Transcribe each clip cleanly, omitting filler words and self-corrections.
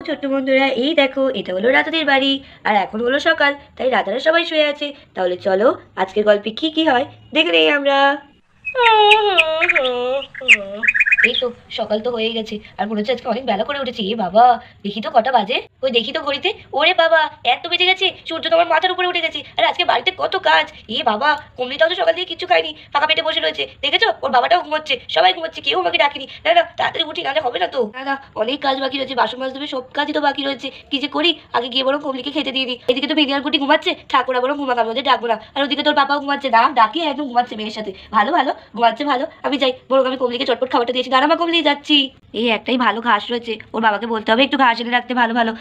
ছোট্ট বন্ধুরা, এই দেখো এটা হলো রাতাদের বাড়ি। আর এখন হলো সকাল, তাই রাতারা সবাই শুয়ে আছে। তাহলে চলো আজকের গল্পে কি কি হয় দেখে নেই আমরা। এই তো সকাল তো হয়ে গেছে, আর মনে হচ্ছে আজকে অনেক বেলা করে উঠেছি। এ বাবা, দেখি তো কটা বাজে, ওই দেখি তো ঘড়িতে। ওরে বাবা, এত বেজে গেছে, সূর্য তোমার মাথার উপরে উঠে গেছে। আর আজকে বাড়িতে কত কাজ। এ বাবা, কমলিটাও তো সকাল থেকে কিছু খায়নি, ফাঁকা পেটে বসে রয়েছে। দেখেছো, ওর বাবাটাও ঘুমাচ্ছে, সবাই ঘুমাচ্ছে, কেউ আমাকে ডাকেনি। না না, তাড়াতাড়ি উঠি, নাহলে হবে না তো। না না, অনেক কাজ বাকি রয়েছে, বাসন মাছ দেবে, সব কাজই তো বাকি রয়েছে। কি যে করি, আগে গিয়ে বরং কমলিকে খেতে দিয়ে দিই। এদিকে তো বেদিয়ার কুটি ঘুমাচ্ছে, ঠাকুরা বরং ঘুমাক, আমি ওদের ডাকবো না। আর ওদিকে তোর বাবাও ঘুমাচ্ছে, না ডাকি একদম ঘুমাচ্ছে মেয়ের সাথে। ভালো ভালো ঘুমাচ্ছে, ভালো। আমি যাই, বরং আমি কমলিকে চটপট খাবারটা দিয়েছি। দাঁড়া মা, কমলি যাচ্ছি। এই একটাই ভালো ঘাস রয়েছে, ওর বাবাকে বলতে হবে একটু ঘাস এনে রাখতে, ভালো ভালো।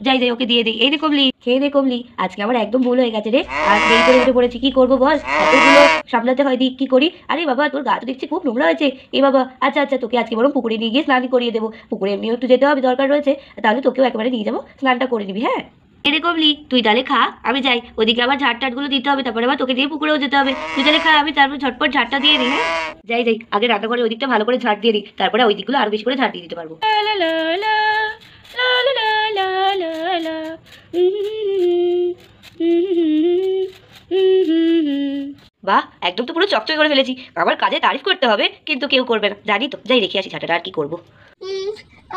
যাই যাই, ওকে দিয়ে দিই। এই রে কমলি, খেয়ে নে কমলি। আজকে আমার একদম ভুল হয়ে গেছে রে, আর দেরি করে উঠে পড়েছি, কি করবো বল, এতগুলো সামলাতে হয়, দিক কি করি। আরে বাবা, তোর গা তো দেখছি খুব নোংরা হয়েছে। এ বাবা, আচ্ছা আচ্ছা, তোকে আজকে বরং পুকুরে নিয়ে গিয়ে স্নান করিয়ে দেবো। পুকুরে এমনিও একটু যেতে হবে, দরকার রয়েছে, তাহলে তোকেও একেবারে নিয়ে যাবো, স্নানটা করে নিবি। হ্যাঁ এরে কমলি, তুই তাহলে খা, আমি যাই। ওদিকে আবার ঝাড় টাটগুলো দিতে হবে, তারপরে আবার তোকে দিয়ে পুকুরেও যেতে হবে। তুই তাহলে খা, আমি তারপর ঝটপট ঝাড়টা দিয়ে দিই। হ্যাঁ যাই যাই, আগে রান্নাঘরে ওই দিকটা ভালো করে ঝাড় দিয়ে দিই, তারপরে ওই দিকগুলো আরো বেশি করে ঝাড় দিয়ে দিতে পারবো। বাহ, একদম তো পুরো চকচকে করে ফেলেছি। আমার কাজে তারিফ করতে হবে, কিন্তু কেউ করবে না, জানি তো। যাই রেখে আসি ঝাঁটাটা, আর কি করবো।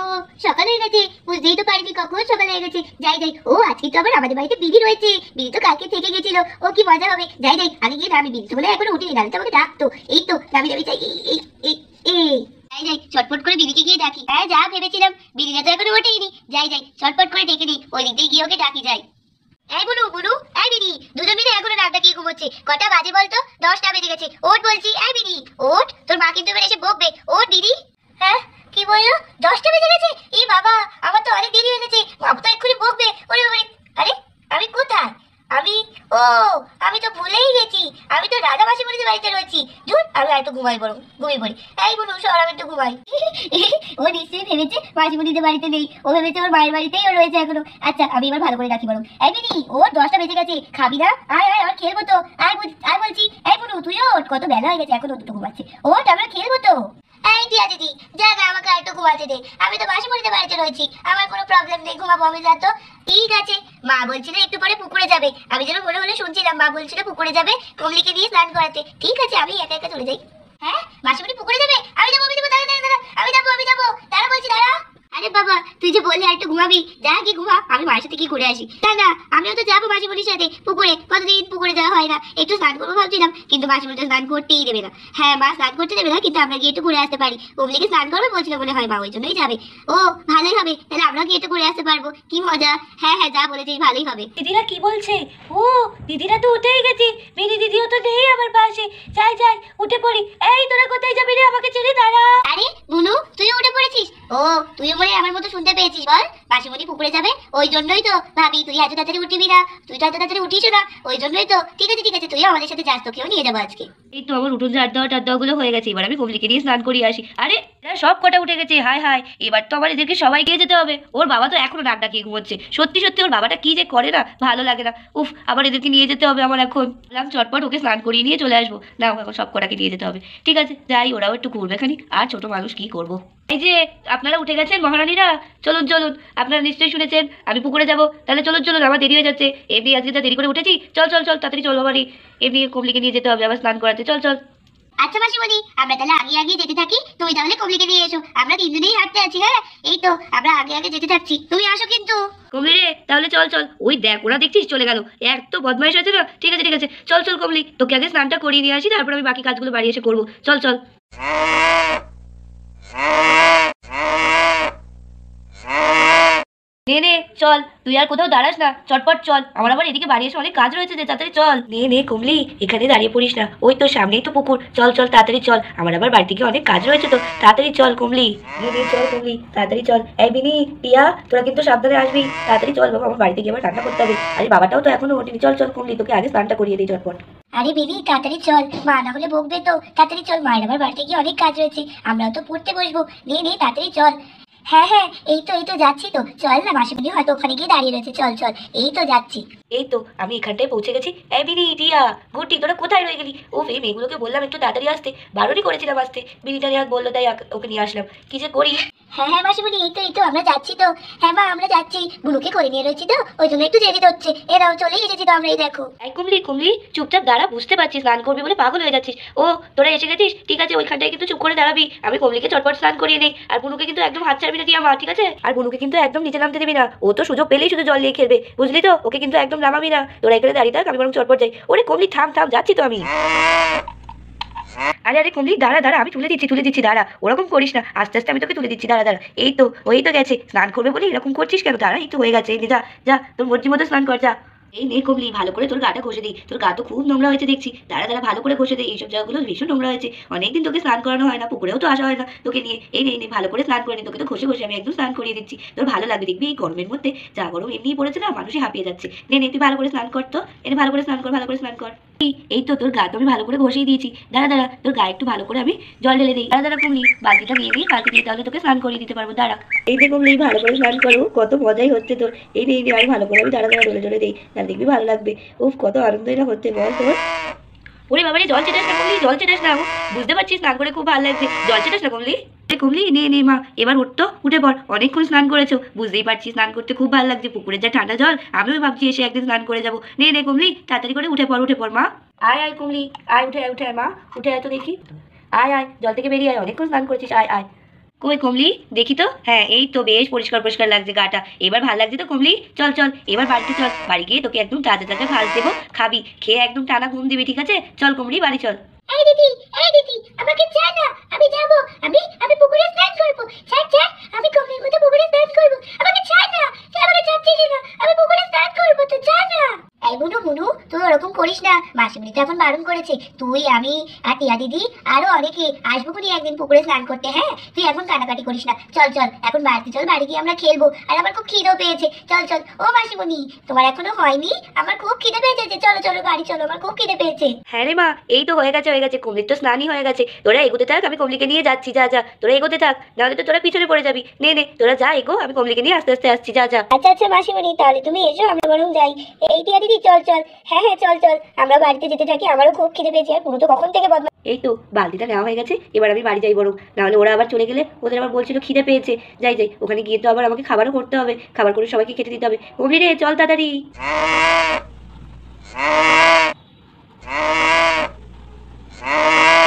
ও, সকাল হয়ে গেছে, বুঝতেই তো পারিনি কখন সকাল হয়ে গেছে। যাই যাই, ও আজকে তো আবার আমাদের বাড়িতে বিড়ি রয়েছে। বিড়ি তো কালকে থেকে গেছিল, ও কি মজা হবে। যাই যাই, আগে গিয়ে নামি। বিড়ি তো বলে এখনো উঠিনি, নাহলে তো আমাকে ডাকতো। এই তো নামি নামি, যাই। এই এই এই যাই যাই, চটপট করে বিড়িকে গিয়ে ডাকি। হ্যাঁ যা ভেবেছিলাম, বিড়িটা তো এখনো ওঠেইনি। যাই যাই, চটপট করে ডেকে নিই, ওই দিক দিয়ে গিয়ে ওকে ডাকি। যাই। এই বুনু বুনু, এই বিড়ি, দুজন মিলে এখনো নাক ডাকিয়ে ঘুমোচ্ছে। কটা বাজে বলতো? 10টা বেজে গেছে। ওঠ বলছি, এই বিড়ি ওঠ, তোর মা কিন্তু এবার এসে বকবে। ওঠ বিড়ি। হ্যাঁ কি বললো? 10টা বেজে গেছে? এই বাবা, আমার তো অনেক দেরি হয়ে গেছে, মা তো এক্ষুনি বকবে। ওরে ওরে, আরে আমি কোথায়? আমি, ও আমি তো ভুলেই গেছি, আমি তো রাজা মাসি মরিদের বাড়িতে রয়েছি। ধুর, আমি আর একটু ঘুমাই, বরং ঘুমিয়ে পড়ি। এই বুনু সর, আমি একটু ঘুমাই। ও নিশ্চয়ই ভেবেছে মাসি মরিদের বাড়িতে নেই, ও ভেবেছে ওর মায়ের বাড়িতেই ও রয়েছে এখনো। আচ্ছা, আমি এবার ভালো করে রাখি বরং। এই বিনি, ওর 10টা বেজে গেছে, খাবি না? আয় আয়, আমার খেলবো তো। আয় আয় বলছি। এই বুনু তুই ওঠ, কত বেলা হয়ে গেছে, এখনো দুটো ঘুমাচ্ছে। ওঠ, আমরা খেলবো তো। এই টিয়া দিদি, যা যা, আমাকে আর একটু ঘুমাতে দে। আমি তো মাসি মরিদের বাড়িতে রয়েছি, আমার কোনো প্রবলেম নেই, ঘুমাবো আমি। যা তো। ঠিক আছে। মা বলছিল একটু পরে পুকুরে যাবে, আমি যেন মনে হলে শুনছিলাম মা বলছিল পুকুরে যাবে কমলিকে দিয়ে স্নান করাতে। ঠিক আছে, আমি একা একা চলে যাই। হ্যাঁ মাসিমণি পুকুরে যাবে? আমি যাবো, আমি যাবো, দাঁড়া দাঁড়া দাঁড়া, আমি যাবো, দাঁড়া বলছি, দাঁড়া। আরে বাবা, তুই যে বললি আর একটু ঘুমাবি, যা কি ঘুমা, আমি মায়ের সাথে কি ঘুরে আসি। না না, আমিও তো যাবো মাসিমণির সাথে পুকুরে, কতদিন পুকুরে যাওয়া হয় না। একটু স্নান করবো ভাবছিলাম, কিন্তু মাসিমণি তো স্নান করতেই দেবে না। হ্যাঁ মা স্নান করতে দেবে না, কিন্তু আমরা গিয়ে একটু ঘুরে আসতে পারি। কমলিকে স্নান করবে বলছিল মনে হয় মা, ওই জন্যই যাবে। ও ভালোই হবে, তাহলে আমরা গিয়ে একটু ঘুরে আসতে পারবো, কি মজা। হ্যাঁ হ্যাঁ, যা বলেছিস ভালোই হবে। দিদিরা কি বলছে? ও দিদিরা তো উঠেই গেছে, মেরি দিদিও তো নেই আমার পাশে। যাই যাই, উঠে পড়ি। এই তোরা কোথায় যাবি রে, আমাকে ছেড়ে দাঁড়া। আরে বুনু, তুইও উঠে পড়েছিস? ও তুইও মনে আমার মতো শুনতে পেয়েছিস। বল, মাসিমণি পুকুরে যাবে, ওই জন্যই তো ভাবি তুই এত তাড়াতাড়ি উঠবি না। তুই তো এত তাড়াতাড়ি উঠিস না, ওই জন্যই তো। ঠিক আছে ঠিক আছে, তুইও আমাদের সাথে যাস, তোকেও নিয়ে যাবো আজকে। এই তো আমার উঠোন ঝাড় দেওয়া টাড় দেওয়া গুলো হয়ে গেছে, এবার আমি কমলিকে নিয়ে স্নান করিয়ে আসি। আরে এরা সব কটা উঠে গেছে, হায় হায়, এবার তো আমার এদেরকে সবাই গিয়ে যেতে হবে। ওর বাবা তো এখনো নাক ডাকিয়ে ঘুমোচ্ছে। সত্যি সত্যি ওর বাবাটা কি যে করে না, ভালো লাগে না। উফ, আবার এদেরকে নিয়ে যেতে হবে আমার এখন। বললাম চটপট ওকে স্নান করিয়ে নিয়ে চলে আসবো, না এখন সব কটাকে নিয়ে যেতে হবে। ঠিক আছে যাই, ওরাও একটু ঘুরবে খানি, আর ছোট মানুষ কি করবো। এই যে আপনারা উঠে গেছেন মহারানীরা, চলুন চলুন। আপনারা নিশ্চয়ই শুনেছেন আমি পুকুরে যাবো, তাহলে চলুন চলুন, আমার দেরি হয়ে যাচ্ছে। এমনি আজকে যা দেরি করে উঠেছি, চল চল চল, তাড়াতাড়ি চল বাবারি। এমনি কমলিকে নিয়ে যেতে হবে আবার স্নান করাতে, চল চল। আচ্ছা মাসিমণি, আমরা তাহলে আগে আগে যেতে থাকি, তুমি তাহলে কমলিকে নিয়ে এসো। আমরা তিনজনেই হাঁটতে আছি। হ্যাঁ এই তো, আমরা আগে আগে যেতে থাকছি, তুমি আসো কিন্তু। কমলি রে, তাহলে চল চল। ওই দেখ, ওরা দেখছিস চলে গেল, এক তো বদমাইশ হয়েছে না। ঠিক আছে ঠিক আছে, চল চল কমলি, তোকে আগে স্নানটা করিয়ে নিয়ে আসি, তারপর আমি বাকি কাজগুলো বাড়ি এসে করবো। চল চল। নে নে চল, তুই আর কোথাও দাঁড়াস না, চটপট চল। আমার আবার এদিকে বাড়ি এসে অনেক কাজ রয়েছে, যে তাড়াতাড়ি চল। নে নে কমলি, এখানে দাঁড়িয়ে পড়িস না, ওই তো সামনেই তো পুকুর। চল চল তাড়াতাড়ি চল, আমার আবার বাড়ি থেকে অনেক কাজ রয়েছে, তো তাড়াতাড়ি চল কমলি। নে নে চল কমলি, তাড়াতাড়ি চল। এই বিনি, টিয়া, তোরা কিন্তু সাবধানে আসবি, তাড়াতাড়ি চল বাবা, আমার বাড়িতে গিয়ে আবার রান্না করতে হবে। আরে বাবাটাও তো এখনো ওঠেনি। চল চল কমলি, তোকে আগে স্নানটা করিয়ে দিই চটপট। আরে বেবি তাড়াতাড়ি চল, মা না হলে বকবে তো। তাড়াতাড়ি চল, মায়ের আবার বাড়িতে গিয়ে অনেক কাজ রয়েছে, আমরাও তো পড়তে বসবো। নে নে তাড়াতাড়ি চল। হ্যাঁ হ্যাঁ, এই তো যাচ্ছি তো, চল না, মাসিমণি হয়তো ওখানে গিয়ে দাঁড়িয়ে রয়েছে, চল চল, এই তো যাচ্ছি। এই তো আমি এখানটায় পৌঁছে গেছি। এই বিনি, টিয়া, গুড্ডি, তোরা কোথায় রয়ে গেলি? ও এই মেয়েগুলোকে বললাম একটু তাড়াতাড়ি আসতে, বারণই করেছিলাম আসতে। বিনিটা নিয়ে বললো, তাই ওকে নিয়ে আসলাম। কি যে করি। হ্যাঁ হ্যাঁ মাসিমণি, এই তো আমরা যাচ্ছি তো। হ্যাঁ মা, আমরা যাচ্ছি, বুনুকে করে নিয়ে রয়েছি তো, ওই জন্য একটু দেরি হচ্ছে। এরাও চলেই এসেছি তো আমরা, এই দেখো। এই কুমলি, কুমলি, চুপচাপ দাঁড়া, বুঝতে পারছিস স্নান করবি বলে পাগল হয়ে যাচ্ছিস। ও তোরা এসে গেছিস, ঠিক আছে, ওইখানটায় কিন্তু চুপ করে দাঁড়াবি। আমি কমলিকে চটপট স্নান করিয়ে নেই। আর বুনুকে কিন্তু একদম হাত ছাড়বি না টিয়া মা, ঠিক আছে? আর বুনুকে কিন্তু একদম নিচে নামতে দিবি না। ও তো সুযোগ পেলেই শুধু জল দিয়ে খেলবে, বুঝলি তো? ওকে কিন্তু একদম নামাবি না। তোরা এখানে দাঁড়িয়ে থাক, আমি বরং চটপট যাই। ওরে কমলি, থাম থাম, যাচ্ছি তো আমি। আরে আরে কমলি, দাঁড়া দাঁড়া, আমি তুলে দিচ্ছি, দাঁড়া, ওরকম করিস না, আস্তে আস্তে আমি তোকে তুলে দিচ্ছি, দাঁড়া দাঁড়া। এই তো, ওই তো গেছে। স্নান করবে বলে এরকম করছিস কেন? দাঁড়া, এই তো হয়ে গেছে, এই নে, যা যা, তোর মর্জি মতো স্নান কর, যা। এই নে কমলি, ভালো করে তোর গাটা ঘষে দিই, তোর গা তো খুব নোংরা হয়েছে দেখছি। দাঁড়া দাঁড়া, ভালো করে ঘষে দিই, এইসব জায়গাগুলো ভীষণ নোংরা হয়েছে। অনেকদিন তোকে স্নান করানো হয় না, পুকুরেও তো আসা হয় না তোকে নিয়ে। এই নে নে, ভালো করে স্নান করে নি, তোকে তো ঘষে ঘষে আমি একদম স্নান করিয়ে দিচ্ছি। তোর ভালো লাগবে দেখবি, এই গরমের মধ্যে যা গরম এমনিই পড়েছে না, মানুষই হাঁপিয়ে যাচ্ছে। নে নে, তুই ভালো করে স্নান কর তো, এনে ভালো করে স্নান কর, ভালো করে স্নান কর। এই তো তোর গা তো আমি ভালো করে ঘষিয়ে দিয়েছি। দাঁড়া দাঁড়া, তোর গায়ে একটু ভালো করে আমি জল ঢেলে দিই। দাঁড়া দাঁড়া কমলি, বালতিটা নিয়ে দিই, বালতি দিয়ে তাহলে তোকে স্নান করিয়ে দিতে পারবো, দাঁড়া। এই যে কমলি, ভালো করে স্নান করো, কত মজাই হচ্ছে তোর। এই নে, এই নে, আর ভালো করে আমি দাঁড়া দাঁড়া ডলে ডলে দিই, তাহলে দেখবি ভালো লাগবে। উফ, কত আনন্দই না হচ্ছে বল তোর। ওরে বাবা রে, জল চেটাস না কমলি, জল চেটাস না। উফ, বুঝতে পারছিস স্নান করে খুব ভালো লাগছে, জল চেটাস না কমলি। কমলি, নে নে মা, এবার উঠ তো, উঠে পড়, অনেকক্ষণ স্নান করেছো, বুঝতেই পারছিস স্নান করতে খুব ভালো লাগছে। পুকুরের যা ঠান্ডা জল, আমিও ভাবছি এসে একদিন স্নান করে যাবো। নে নে কমলি, তাড়াতাড়ি করে উঠে পড় মা। আয় আয় কমলি, আয়, উঠে আয়, উঠে আয় মা, উঠে আয় তো দেখি। আয় আয়, জল থেকে বেরিয়ে আয়, অনেকক্ষণ স্নান করেছিস, আয় আয়। কই কমলি, দেখি তো। হ্যাঁ, এই তো বেশ পরিষ্কার পরিষ্কার লাগছে গাটা, এবার ভালো লাগছে তো কমলি। চল চল, এবার বাড়িতে চল, বাড়ি গিয়ে তোকে একদম তাজা তাজা ঘাস দেবো, খাবি, খেয়ে একদম টানা ঘুম দিবি, ঠিক আছে? চল কমলি, বাড়ি চল। এই দিদি, এই দিদি, আমাকে ছাড় না, আমি যাবো, আমি পুকুরে স্নান করবো। ছাড় ছাড়, আমি কমলির মতো পুকুরে স্নান করবো, আমাকে ছাড় না, তুই আমাকে ছাড়ছিস না, আমি পুকুরে স্নান করবো, তো ছাড় না। এই বুনু বুনু, তুই ওরকম করিস না, মাসিমণি তো এখন বারণ করেছে। তুই, আমি আর টিয়া দিদি আরো অনেকে আসবো কোনি একদিন পুকুরে স্নান করতে। হ্যাঁ, তুই এখন কাটাকাটি করিস না, চল চল, এখন বাড়িতে চল, বাড়ি গিয়ে আমরা খেলবো। আর আমার খুব খিদেও পেয়েছে, চল চল। ও মাসিমণি, তোমার এখনো হয়নি? আমার খুব খিদে পেয়েছে, চলো চলো বাড়ি চলো, আমার খুব খিদে পেয়েছে। হ্যাঁ রে মা, এই তো হয়ে গেছে, কমলির তো স্নানই হয়ে গেছে। তোরা এগোতে থাক, আমি কমলিকে নিয়ে যাচ্ছি, যা যা, তোরা এগোতে থাক, নাহলে তো তোরা পিছনে পড়ে যাবি। নে নে, তোরা যা, এগো, আমি কমলিকে নিয়ে আস্তে আস্তে আসছি, যা যা। আচ্ছা আচ্ছা মাসিমণি, তাহলে তুমি এসো, আমরা বরং যাই। এই টিয়া দিদি, চল চল। হ্যাঁ হ্যাঁ, চল চল, আমরা বাড়িতে যেতে থাকি, আমারও খুব খিদে পেয়েছে, আর পুরো তো কখন থেকে বদমাশ। এই তো বালতিটা নেওয়া হয়ে গেছে, এবার আমি বাড়ি যাই বরং, নাহলে ওরা আবার চলে গেলে ওদের আবার বলছিল খিদে পেয়েছে। যাই যাই, ওখানে গিয়ে তো আবার আমাকে খাবারও করতে হবে, খাবার করে সবাইকে খেতে দিতে হবে। কমলি রে, চল তাড়াতাড়ি।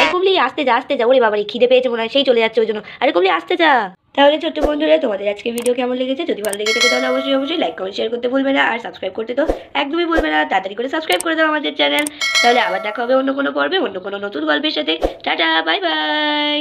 এই কমলি, আসতে যা, ওরে বাবা রে, খিদে পেয়েছে মনে হয়, সেই চলে যাচ্ছে ওই জন্য। আরে কমলি, আসতে যা। তাহলে ছোট্ট বন্ধুরা, তোমাদের আজকে ভিডিও কেমন লেগেছে? যদি ভালো লেগে থাকে তাহলে অবশ্যই অবশ্যই লাইক কমেন্ট শেয়ার করতে ভুলবে না, আর সাবস্ক্রাইব করতে তো একদমই ভুলবে না। তাড়াতাড়ি করে সাবস্ক্রাইব করে দাও আমাদের চ্যানেল। তাহলে আবার দেখা হবে অন্য কোনো পর্বে, অন্য কোনো নতুন গল্পের সাথে। Tata, bye bye.